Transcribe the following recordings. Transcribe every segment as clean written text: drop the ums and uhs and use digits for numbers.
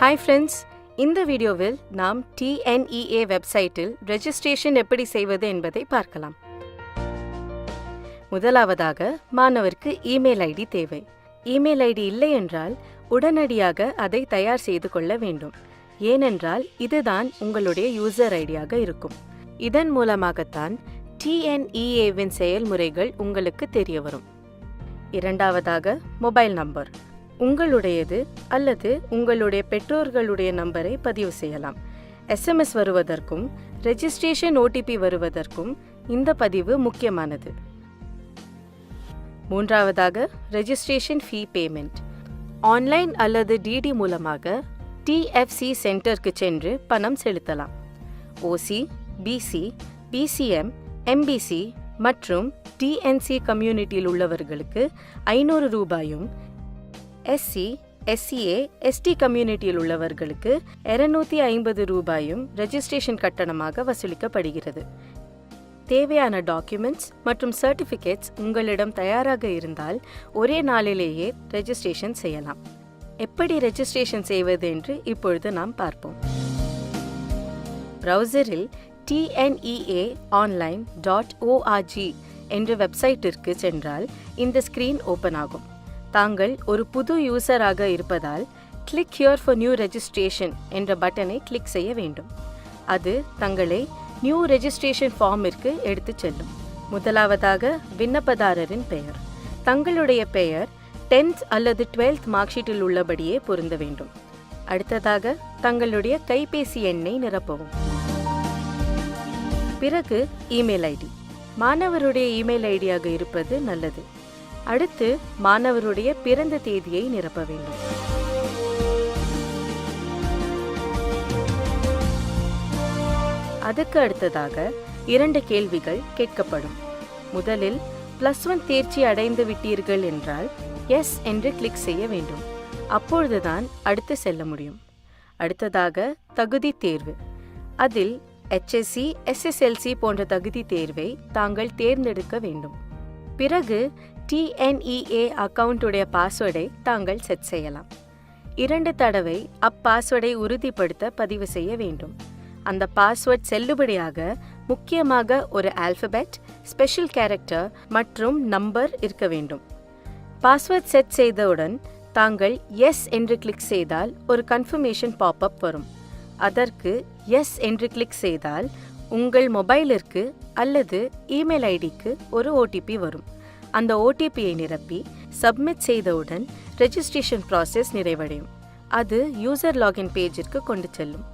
Hi friends, இந்த வீடியோவில் நாம் TNEA வெப்சைட்டில் ரெஜிஸ்ட்ரேஷன் எப்படி செய்வது என்பதை பார்க்கலாம். முதலாவதாக மாணவருக்கு இமெயில் ஐடி தேவை. இமெயில் ஐடி இல்லை என்றால் உடனடியாக அதை தயார் செய்து கொள்ள வேண்டும். ஏனென்றால் இதுதான் உங்களுடைய யூசர் ஐடியாக இருக்கும். இதன் மூலமாகத்தான் TNEAவின் செயல்முறைகள் உங்களுக்கு தெரிய வரும். இரண்டாவதாக மொபைல் நம்பர். உங்களுடையது அல்லது உங்களுடைய பெற்றோர்களுடைய நம்பரை பதிவு செய்யலாம். SMS வருவதற்கும் ரெஜிஸ்ட்ரேஷன் OTP வருவதற்கும் இந்த பதிவு முக்கியமானது. மூன்றாவதாக ரெஜிஸ்ட்ரேஷன் ஃபீ பேமெண்ட். ஆன்லைன் அல்லது DD மூலமாக TFC சென்டருக்கு சென்று பணம் செலுத்தலாம். OC, BC, PCM, MBC மற்றும் TNC கம்யூனிட்டியில் உள்ளவர்களுக்கு 500 ரூபாயும், SC, SCA, ST கம்யூனிட்டியில் உள்ளவர்களுக்கு 250 ரூபாயும் ரெஜிஸ்ட்ரேஷன் கட்டணமாக வசூலிக்கப்படுகிறது. தேவையான டாக்குமெண்ட்ஸ் மற்றும் சர்டிஃபிகேட்ஸ் உங்களிடம் தயாராக இருந்தால் ஒரே நாளிலேயே ரெஜிஸ்ட்ரேஷன் செய்யலாம். எப்படி ரெஜிஸ்ட்ரேஷன் செய்வது என்று இப்பொழுது நாம் பார்ப்போம். பிரவுசரில் TNEAonline.org என்ற வெப்சைட்டிற்கு சென்றால் இந்த ஸ்கிரீன் ஓபன் ஆகும். தாங்கள் ஒரு புது யூசராக இருப்பதால் click here for new registration என்ற பட்டனை கிளிக் செய்ய வேண்டும். அது தங்களை நியூ ரெஜிஸ்ட்ரேஷன் ஃபார்மிற்கு எடுத்துச் செல்லும். முதலாவதாக விண்ணப்பதாரரின் பெயர். தங்களுடைய பெயர் 10th அல்லது 12th மார்க் ஷீட்டில் உள்ளபடியே பொருந்த வேண்டும். அடுத்ததாக தங்களுடைய கைபேசி எண்ணை நிரப்பவும். பிறகு இமெயில் ஐடி. மாணவருடைய இமெயில் ஐடியாக இருப்பது நல்லது. அடுத்து மாணவருடைய பிறந்த தேதியை நிரப்ப வேண்டும். அதுக்கு அடுத்ததாக 2 கேள்விகள் கேட்கப்படும். முதலில் +1 தேர்ச்சி அடைந்து விட்டீர்கள் என்றால் எஸ் என்று கிளிக் செய்ய வேண்டும். அப்பொழுதுதான் அடுத்து செல்ல முடியும். அடுத்ததாக தகுதி தேர்வு. அதில் HSC, SSLC போன்ற தகுதி தேர்வை தாங்கள் தேர்ந்தெடுக்க வேண்டும். பிறகு TNEA அக்கவுண்டுடைய பாஸ்வேர்டை தாங்கள் செட் செய்யலாம். 2 தடவை அப்பாஸ்வேர்டை உறுதிப்படுத்த பதிவு செய்ய வேண்டும். அந்த பாஸ்வேர்ட் செல்லுபடியாக முக்கியமாக ஒரு ஆல்பபெட், ஸ்பெஷல் கேரக்டர் மற்றும் நம்பர் இருக்க வேண்டும். பாஸ்வேர்ட் செட் செய்தவுடன் தாங்கள் எஸ் என்று கிளிக் செய்தால் ஒரு கன்ஃபர்மேஷன் பாப்அப் வரும். அதற்கு எஸ் என்று கிளிக் செய்தால் உங்கள் மொபைலிற்கு அல்லது இமெயில் ஐடிக்கு ஒரு OTP வரும். அந்த OTPயை நிரப்பி சப்மிட் செய்தவுடன் ரெஜிஸ்ட்ரேஷன் ப்ராசஸ் நிறைவடையும். அது யூசர் லாகின் பேஜிற்கு கொண்டு செல்லும்.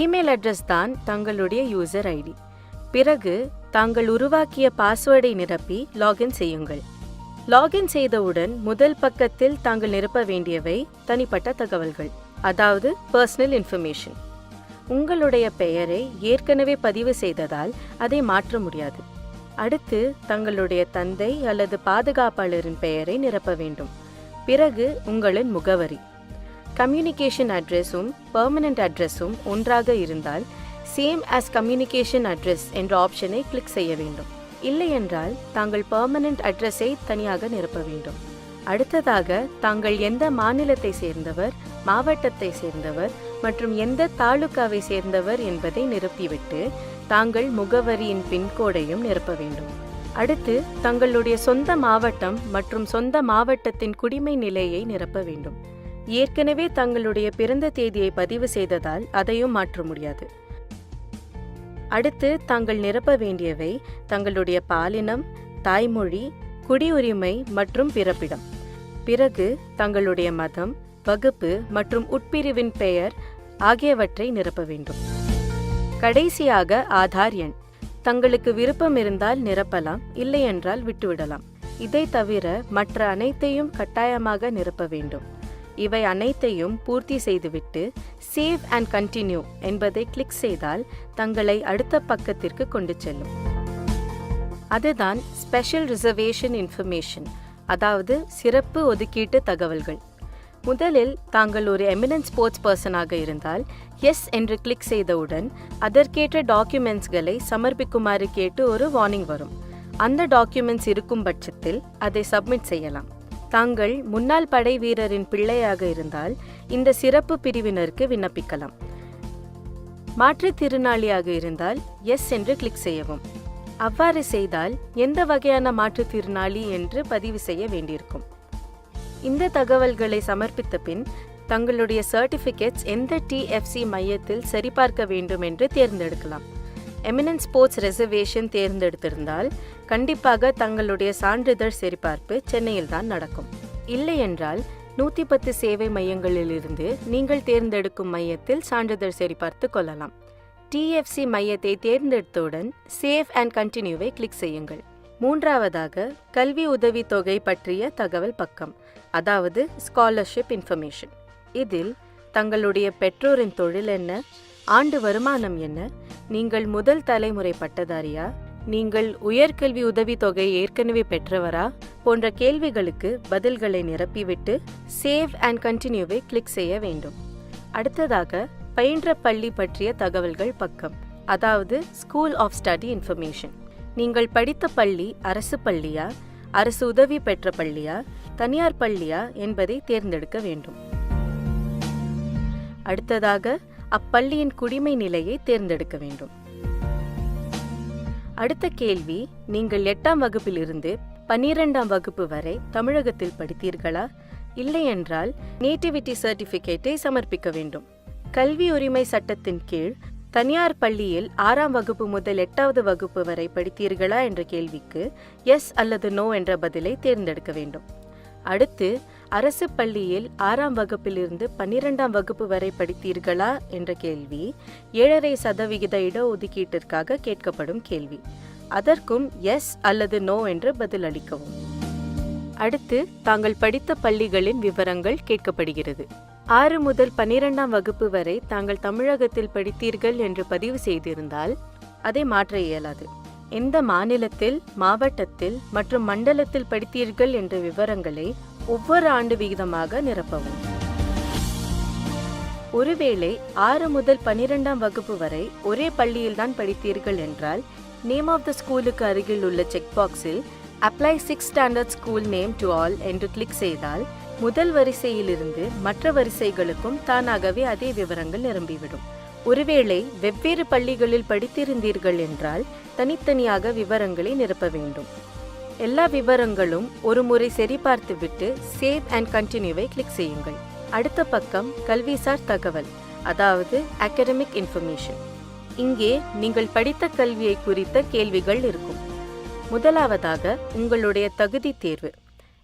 இமெயில் அட்ரஸ் தான் தங்களுடைய யூசர் ஐடி. பிறகு தாங்கள் உருவாக்கிய பாஸ்வேர்டை நிரப்பி லாகின் செய்யுங்கள். லாகின் செய்தவுடன் முதல் பக்கத்தில் தாங்கள் நிரப்ப வேண்டியவை தனிப்பட்ட தகவல்கள், அதாவது பர்சனல் இன்ஃபர்மேஷன். உங்களுடைய பெயரை ஏற்கனவே பதிவு செய்ததால் அதை மாற்ற முடியாது. அடுத்து தங்களுடைய தந்தை அல்லது பாதுகாப்பாளரின் பெயரை நிரப்ப வேண்டும். பிறகு உங்களின் முகவரி. கம்யூனிகேஷன் அட்ரஸும் பெர்மனன்ட் அட்ரஸும் ஒன்றாக இருந்தால் சேம் ஆஸ் கம்யூனிகேஷன் அட்ரஸ் என்ற ஆப்ஷனை கிளிக் செய்ய வேண்டும். இல்லையென்றால் தாங்கள் பெர்மனன்ட் அட்ரஸை தனியாக நிரப்ப வேண்டும். அடுத்ததாக தாங்கள் எந்த மாநிலத்தை சேர்ந்தவர், மாவட்டத்தை சேர்ந்தவர் மற்றும் எந்த தாலுகாவை சேர்ந்தவர் என்பதை நிரப்பிவிட்டு தாங்கள் முகவரியின் பின்கோடையும் நிரப்ப வேண்டும். அடுத்து தங்களுடைய சொந்த மாவட்டம் மற்றும் சொந்த மாவட்டத்தின் குடிமை நிலையை நிரப்ப வேண்டும். ஏற்கனவே தங்களுடைய பிறந்த தேதியை பதிவு செய்ததால் அதையும் மாற்ற முடியாது. அடுத்து தாங்கள் நிரப்ப வேண்டியவை தங்களுடைய பாலினம், தாய்மொழி, குடியுரிமை மற்றும் பிறப்பிடம். பிறகு தங்களுடைய மதம், வகுப்பு மற்றும் உட்பிரிவின் பெயர் ஆகியவற்றை நிரப்ப வேண்டும். கடைசியாக ஆதார் எண். தங்களுக்கு விருப்பம் இருந்தால் நிரப்பலாம், இல்லையென்றால் விட்டுவிடலாம். இதை தவிர மற்ற அனைத்தையும் கட்டாயமாக நிரப்ப வேண்டும். இவை அனைத்தையும் பூர்த்தி செய்துவிட்டு சேவ் அண்ட் கண்டினியூ என்பதை கிளிக் செய்தால் தங்களை அடுத்த பக்கத்திற்கு கொண்டு செல்லும். அதுதான் ஸ்பெஷல் ரிசர்வேஷன் இன்ஃபர்மேஷன், அதாவது சிறப்பு ஒதுக்கீட்டு தகவல்கள். முதலில் தாங்கள் ஒரு எமினன்ட் ஸ்போர்ட்ஸ் பர்சனாக இருந்தால் எஸ் என்று கிளிக் செய்தவுடன் அதற்கேற்ற டாக்குமெண்ட்ஸ்களை சமர்ப்பிக்குமாறு கேட்டு ஒரு வார்னிங் வரும். அந்த டாக்குமெண்ட்ஸ் இருக்கும் பட்சத்தில் அதை சப்மிட் செய்யலாம். தாங்கள் முன்னாள் படை வீரரின் பிள்ளையாக இருந்தால் இந்த சிறப்பு பிரிவினருக்கு விண்ணப்பிக்கலாம். மாற்றுத்திறனாளியாக இருந்தால் எஸ் என்று கிளிக் செய்யவும். அவ்வாறு செய்தால் எந்த வகையான மாற்றுத்திறனாளி என்று பதிவு செய்ய வேண்டியிருக்கும். இந்த தகவல்களை சமர்ப்பித்த பின் தங்களுடைய சர்டிஃபிகேட்ஸ் எந்த TFC மையத்தில் சரிபார்க்க வேண்டும் என்று தேர்ந்தெடுக்கலாம். எமினன்ஸ் ஸ்போர்ட்ஸ் ரிசர்வேஷன் தேர்ந்தெடுத்திருந்தால் கண்டிப்பாக தங்களுடைய சான்றிதழ் சரிபார்ப்பு சென்னையில் தான் நடக்கும். இல்லை என்றால் 110 சேவை மையங்களிலிருந்து நீங்கள் தேர்ந்தெடுக்கும் மையத்தில் சான்றிதழ் சரிபார்த்து கொள்ளலாம். TFC மையத்தை தேர்ந்தெடுத்தவுடன் சேவ் அண்ட் கண்டினியூவை கிளிக் செய்யுங்கள். மூன்றாவதாக கல்வி உதவித்தொகை பற்றிய தகவல் பக்கம், அதாவது ஸ்காலர்ஷிப் இன்ஃபர்மேஷன். இதில் தங்களுடைய பெற்றோரின் தொழில் என்ன, ஆண்டு வருமானம் என்ன, நீங்கள் முதல் தலைமுறை பட்டதாரியா, நீங்கள் உயர்கல்வி உதவித்தொகை ஏற்கனவே பெற்றவரா போன்ற கேள்விகளுக்கு பதில்களை நிரப்பிவிட்டு சேவ் அண்ட் கண்டினியூவை கிளிக் செய்ய வேண்டும். அடுத்ததாக பயின்ற பள்ளி பற்றிய தகவல்கள் பக்கம், அதாவது ஸ்கூல் ஆஃப் ஸ்டடி இன்ஃபர்மேஷன். நீங்கள் படித்த பள்ளி அரசு பள்ளியா, அரசு உதவி பெற்ற பள்ளியா, தனியார் பள்ளியா என்பதை தேர்ந்தெடுக்க வேண்டும். அடுத்ததாக அப்பள்ளியின் குடிமை நிலையை தேர்ந்தெடுக்க வேண்டும். அடுத்த கேள்வி, நீங்கள் 8ஆம் வகுப்பிலிருந்து 12ஆம் வகுப்பு வரை தமிழகத்தில் படித்தீர்களா? இல்லை என்றால் நேட்டிவிட்டி சர்டிஃபிகேட்டை சமர்ப்பிக்க வேண்டும். கல்வி உரிமை சட்டத்தின் கீழ் தனியார் பள்ளியில் 6ஆம் வகுப்பு முதல் 8வது வகுப்பு வரை படித்தீர்களா என்ற கேள்விக்கு எஸ் அல்லது நோ என்ற பதிலை தேர்ந்தெடுக்க வேண்டும். அடுத்து அரசு பள்ளியில் 6ஆம் வகுப்பிலிருந்து 12ஆம் வகுப்பு வரை படித்தீர்களா என்ற கேள்வி 7.5% இடஒதுக்கீட்டிற்காக கேட்கப்படும் கேள்வி. அதற்கும் எஸ் அல்லது நோ என்று பதில் அளிக்கவும். அடுத்து தாங்கள் படித்த பள்ளிகளின் விவரங்கள் கேட்கப்படுகிறது. 6 முதல் 12ஆம் வகுப்பு வரை தாங்கள் தமிழகத்தில் படித்தீர்கள் என்று பதிவு செய்திருந்தால் அதை மாற்ற இயலாது. எந்த மாநிலத்தில், மாவட்டத்தில் மற்றும் மண்டலத்தில் படித்தீர்கள் என்ற விவரங்களை ஒவ்வொரு ஆண்டு விகிதமாக நிரப்பவும். ஒருவேளை 6 முதல் 12ஆம் வகுப்பு வரை ஒரே பள்ளியில்தான் படித்தீர்கள் என்றால் நேம் ஆஃப் த ஸ்கூலுக்கு அருகில் உள்ள செக் பாக்ஸில் apply 6 standard school name to all என்று கிளிக் செய்தால் முதல் வரிசையிலிருந்து மற்ற வரிசைகளுக்கும் தானாகவே அதே விவரங்கள் நிரம்பிவிடும். ஒருவேளை வெவ்வேறு பள்ளிகளில் படித்திருந்தீர்கள் என்றால் தனித்தனியாக விவரங்களை நிரப்ப வேண்டும். எல்லா விவரங்களும் ஒரு முறை சரிபார்த்துவிட்டு சேவ் அண்ட் கண்டினியூவை கிளிக் செய்யுங்கள். அடுத்த பக்கம் கல்விசார் தகவல், அதாவது அகாடமிக் இன்ஃபர்மேஷன். இங்கே நீங்கள் படித்த கல்வியை குறித்த கேள்விகள் இருக்கும். முதலாவதாக உங்களுடைய தகுதி தேர்வு,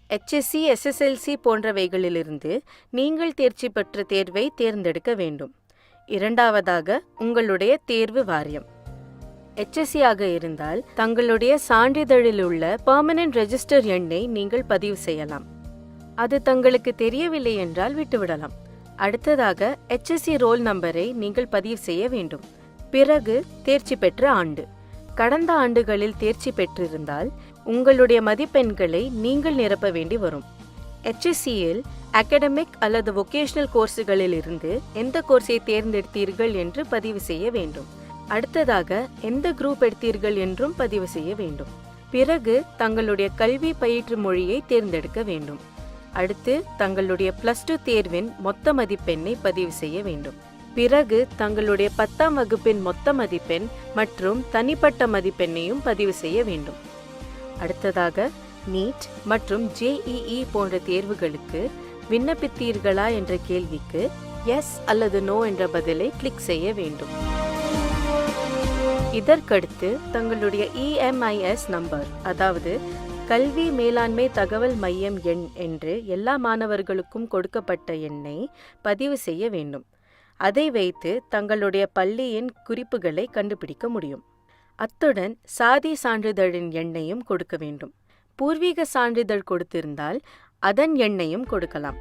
HSC, SSLC போன்றவைகளிலிருந்து நீங்கள் தேர்ச்சி பெற்ற தேர்வை தேர்ந்தெடுக்க வேண்டும். இரண்டாவதாக உங்களுடைய தேர்வு வாரியம். HSC ஆக இருந்தால் தங்களுடைய சான்றிதழில் உள்ள பெர்மனன்ட் ரெஜிஸ்டர் எண்ணை நீங்கள் பதிவு செய்யலாம். அது தங்களுக்கு தெரியவில்லை என்றால் விட்டுவிடலாம். அடுத்ததாக HSC ரோல் நம்பரை நீங்கள் பதிவு செய்ய வேண்டும். பிறகு தேர்ச்சி பெற்ற ஆண்டு. கடந்த ஆண்டுகளில் தேர்ச்சி பெற்றிருந்தால் உங்களுடைய மதிப்பெண்களை நீங்கள் நிரப்ப வேண்டி வரும். HSCயில் அகாடமிக் அல்லது வொகேஷனல் கோர்ஸுகளில் இருந்து எந்த கோர்ஸை தேர்ந்தெடுத்தீர்கள் என்று பதிவு செய்ய வேண்டும். அடுத்ததாக எந்த குரூப் எடுத்தீர்கள் என்றும் பதிவு செய்ய வேண்டும். பிறகு தங்களுடைய கல்வி பயிற்று மொழியை தேர்ந்தெடுக்க வேண்டும். அடுத்து தங்களுடைய +2 தேர்வின் மொத்த மதிப்பெண்ணை பதிவு செய்ய வேண்டும். பிறகு தங்களுடைய 10ஆம் வகுப்பின் மொத்த மதிப்பெண் மற்றும் தனிப்பட்ட மதிப்பெண்ணையும் பதிவு செய்ய வேண்டும். அடுத்ததாக நீட் மற்றும் JEE போன்ற தேர்வுகளுக்கு விண்ணப்பித்தீர்களா என்ற கேள்விக்கு எஸ் அல்லது நோ என்ற பதிலை கிளிக் செய்ய வேண்டும். இதற்கடுத்து தங்களுடைய EMIS நம்பர், அதாவது கல்வி மேலாண்மை தகவல் மையம் எண் என்று எல்லா மாணவர்களுக்கும் கொடுக்கப்பட்ட எண்ணை பதிவு செய்ய வேண்டும். அதை வைத்து தங்களுடைய பள்ளியின் குறிப்புகளை கண்டுபிடிக்க முடியும். அத்துடன் சாதி சான்றிதழின் எண்ணையும் கொடுக்க வேண்டும். பூர்வீக சான்றிதழ் கொடுத்திருந்தால் அதன் எண்ணையும் கொடுக்கலாம்.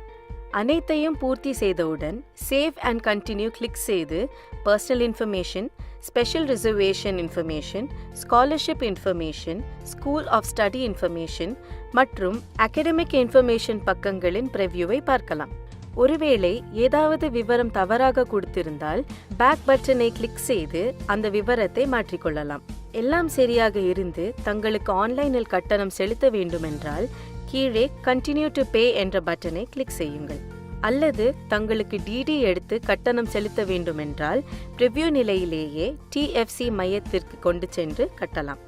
அனைத்தையும் பூர்த்தி செய்தவுடன் சேவ் அண்ட் கண்டினியூ கிளிக் செய்து personal information, special reservation information, scholarship information, school of study information மற்றும் அகாடமிக் இன்ஃபர்மேஷன் பக்கங்களின் பிரிவியூவை பார்க்கலாம். ஒருவேளை ஏதாவது விவரம் தவறாக கொடுத்திருந்தால் பேக் பட்டனை கிளிக் செய்து அந்த விவரத்தை மாற்றிக்கொள்ளலாம். எல்லாம் சரியாக இருந்து தங்களுக்கு ஆன்லைனில் கட்டணம் செலுத்த வேண்டுமென்றால் கீழே கண்டினியூ டு பே என்ற பட்டனை கிளிக் செய்யுங்கள். அல்லது தங்களுக்கு டிடி எடுத்து கட்டணம் செலுத்த வேண்டுமென்றால் பிரிவ்யூ நிலையிலேயே டிஎஃப்சி மையத்திற்கு கொண்டு சென்று கட்டலாம்.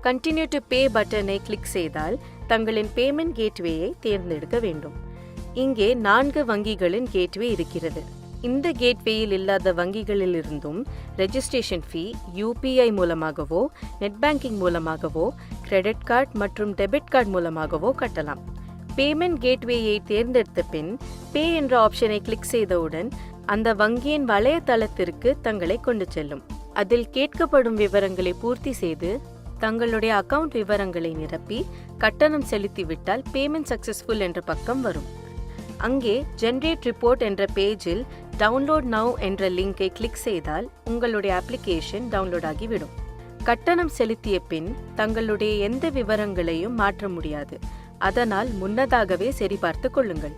கண்டினியூ டு பே பட்டனை கிளிக் செய்தால் தங்களின் பேமெண்ட் கேட்வேயை தேர்ந்தெடுக்க வேண்டும். இங்கே 4 வங்கிகளின் கேட்வே இருக்கிறது. இந்த கேட்வேயில் இல்லாத வங்கிகளிலிருந்தும் ரெஜிஸ்ட்ரேஷன் ஃபீ யூபிஐ மூலமாகவோ, நெட் பேங்கிங் மூலமாகவோ, கிரெடிட் கார்டு மற்றும் டெபிட் கார்டு மூலமாகவோ கட்டலாம். பேமெண்ட் கேட்வேயை தேர்ந்தெடுத்த பின் பே என்ற ஆப்ஷனை கிளிக் செய்தவுடன் அந்த வங்கியின் வலைத்தளத்திற்கு தங்களை கொண்டு செல்லும். அதில் கேட்கப்படும் விவரங்களை பூர்த்தி செய்து தங்களுடைய அக்கவுண்ட் விவரங்களை நிரப்பி கட்டணம் செலுத்திவிட்டால் பேமெண்ட் சக்சஸ்ஃபுல் என்ற பக்கம் வரும். அங்கே ஜென்ரேட் ரிப்போர்ட் என்ற பேஜில் டவுன்லோட் நவ் என்ற லிங்கை கிளிக் செய்தால் உங்களுடைய அப்ளிகேஷன் டவுன்லோட் ஆகிவிடும். கட்டணம் செலுத்திய பின் தங்களுடைய எந்த விவரங்களையும் மாற்ற முடியாது. அதனால் முன்னதாகவே சரிபார்த்து கொள்ளுங்கள்.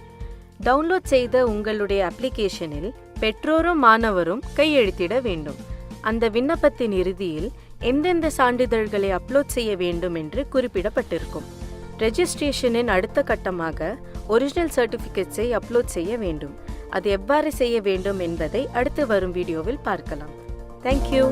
டவுன்லோட் செய்த உங்களுடைய அப்ளிகேஷனில் பெற்றோரும் மாணவரும் கையெழுத்திட வேண்டும். அந்த விண்ணப்பத்தின் இறுதியில் எந்தெந்த சான்றிதழ்களை அப்லோட் செய்ய வேண்டும் என்று குறிப்பிடப்பட்டிருக்கும். ரெஜிஸ்ட்ரேஷனின் அடுத்த கட்டமாக ஒரிஜினல் சர்டிஃபிகேட்ஸை அப்லோட் செய்ய வேண்டும். அது எவ்வாறு செய்ய வேண்டும் என்பதை அடுத்து வரும் வீடியோவில் பார்க்கலாம். தேங்க்யூ.